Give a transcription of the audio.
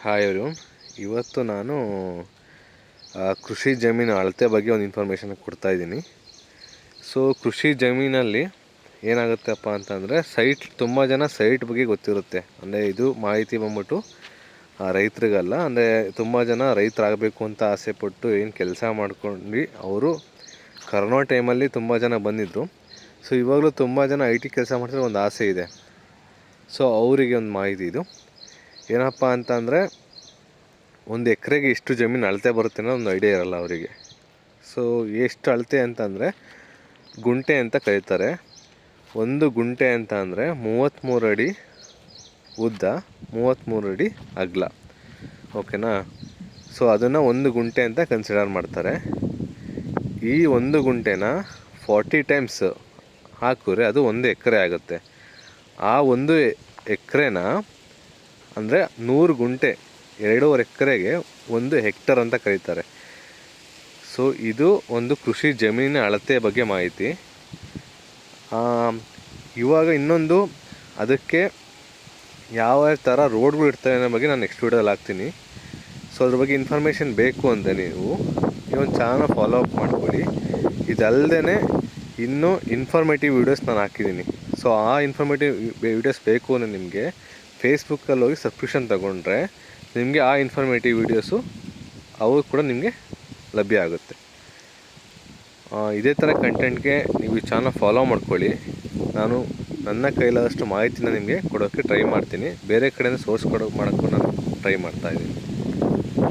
Hi everyone. ಇವತ್ತು ನಾನು ಕೃಷಿ ಜಮೀನು ಅಳತೆ ಬಗ್ಗೆ ಒಂದು ಇನ್ಫಾರ್ಮೇಷನ್ ಕೊಡ್ತಾಯಿದ್ದೀನಿ. ಸೊ ಕೃಷಿ ಜಮೀನಲ್ಲಿ ಏನಾಗುತ್ತಪ್ಪ ಅಂತಂದರೆ ತುಂಬ ಜನ ಸೈಟ್ ಬಗ್ಗೆ ಗೊತ್ತಿರುತ್ತೆ. ಅಂದರೆ ಇದು ಮಾಹಿತಿ ಬಂದ್ಬಿಟ್ಟು ರೈತರಿಗಲ್ಲ, ಅಂದರೆ ತುಂಬ ಜನ ರೈತರಾಗಬೇಕು ಅಂತ ಆಸೆಪಟ್ಟು ಏನು ಕೆಲಸ ಮಾಡ್ಕೊಂಡು ಅವರು ಕರೋನಾ ಟೈಮಲ್ಲಿ ತುಂಬ ಜನ ಬಂದಿದ್ದರು. ಸೊ ಇವಾಗಲೂ ತುಂಬ ಜನ IT ಕೆಲಸ ಮಾಡ್ತಿರೋ ಒಂದು ಆಸೆ ಇದೆ. ಸೊ ಅವರಿಗೆ ಒಂದು ಮಾಹಿತಿ ಇದು ಏನಪ್ಪ ಅಂತಂದರೆ, ಒಂದು ಎಕರೆಗೆ ಎಷ್ಟು ಜಮೀನು ಅಳತೆ ಬರುತ್ತೆ ಅನ್ನೋ ಒಂದು ಐಡಿಯಾ ಇರಲ್ಲ ಅವರಿಗೆ. ಸೊ ಎಷ್ಟು ಅಳತೆ ಅಂತಂದರೆ ಗುಂಟೆ ಅಂತ ಕರೀತಾರೆ. ಒಂದು ಗುಂಟೆ ಅಂತ ಅಂದರೆ 33 ಅಡಿ ಉದ್ದ, 33 ಅಡಿ ಅಗಲ. ಓಕೆನಾ? ಸೊ ಅದನ್ನು ಒಂದು ಗುಂಟೆ ಅಂತ ಕನ್ಸಿಡರ್ ಮಾಡ್ತಾರೆ. ಈ ಒಂದು ಗುಂಟೆನ 40 ಟೈಮ್ಸ್ ಹಾಕಿದ್ರೆ ಅದು 1 ಎಕರೆ ಆಗುತ್ತೆ. ಆ 1 ಎಕರೆನ ಅಂದರೆ 100 ಗುಂಟೆ, 2.5 ಎಕರೆಗೆ 1 ಹೆಕ್ಟರ್ ಅಂತ ಕರೀತಾರೆ. ಸೊ ಇದು ಒಂದು ಕೃಷಿ ಜಮೀನಿನ ಅಳತೆ ಬಗ್ಗೆ ಮಾಹಿತಿ. ಇವಾಗ ಇನ್ನೊಂದು, ಅದಕ್ಕೆ ಯಾವ ಥರ ರೋಡ್ಗಳು ಇರ್ತವೆ ಅನ್ನೋ ಬಗ್ಗೆ ನಾನು ನೆಕ್ಸ್ಟ್ ವೀಡಿಯೋದಲ್ಲಿ ಹಾಕ್ತೀನಿ. ಸೊ ಅದ್ರ ಬಗ್ಗೆ ಇನ್ಫಾರ್ಮೇಷನ್ ಬೇಕು ಅಂದರೆ ನೀವು ಈ ಒಂದು ಚಾನಲ್ ಫಾಲೋ ಅಪ್ ಮಾಡ್ಕೊಳ್ಳಿ. ಇದಲ್ಲದೆ ಇನ್ನೂ ಇನ್ಫಾರ್ಮೇಟಿವ್ ವೀಡಿಯೋಸ್ ನಾನು ಹಾಕಿದ್ದೀನಿ. ಸೊ ಆ ಇನ್ಫಾರ್ಮೇಟಿವ್ ವೀಡಿಯೋಸ್ ಬೇಕು ಅಂದರೆ ನಿಮಗೆ ಫೇಸ್ಬುಕ್ಕಲ್ಲಿ ಹೋಗಿ ಸಬ್ಸ್ಕ್ರಿಪ್ಷನ್ ತೊಗೊಂಡ್ರೆ ನಿಮಗೆ ಆ ಇನ್ಫಾರ್ಮೇಟಿವ್ ವೀಡಿಯೋಸು ಅವು ಕೂಡ ನಿಮಗೆ ಲಭ್ಯ ಆಗುತ್ತೆ. ಇದೇ ಥರ ಕಂಟೆಂಟ್ಗೆ ನೀವು ಈ ಚಾನಲ್ ಫಾಲೋ ಮಾಡ್ಕೊಳ್ಳಿ. ನಾನು ನನ್ನ ಕೈಲಾದಷ್ಟು ಮಾಹಿತಿನ ನಿಮಗೆ ಕೊಡೋಕ್ಕೆ ಟ್ರೈ ಮಾಡ್ತೀನಿ. ಬೇರೆ ಕಡೆಯಿಂದ ಸೋರ್ಸ್ ಮಾಡೋಕ್ಕೂ ನಾನು ಟ್ರೈ ಮಾಡ್ತಾಯಿದ್ದೀನಿ.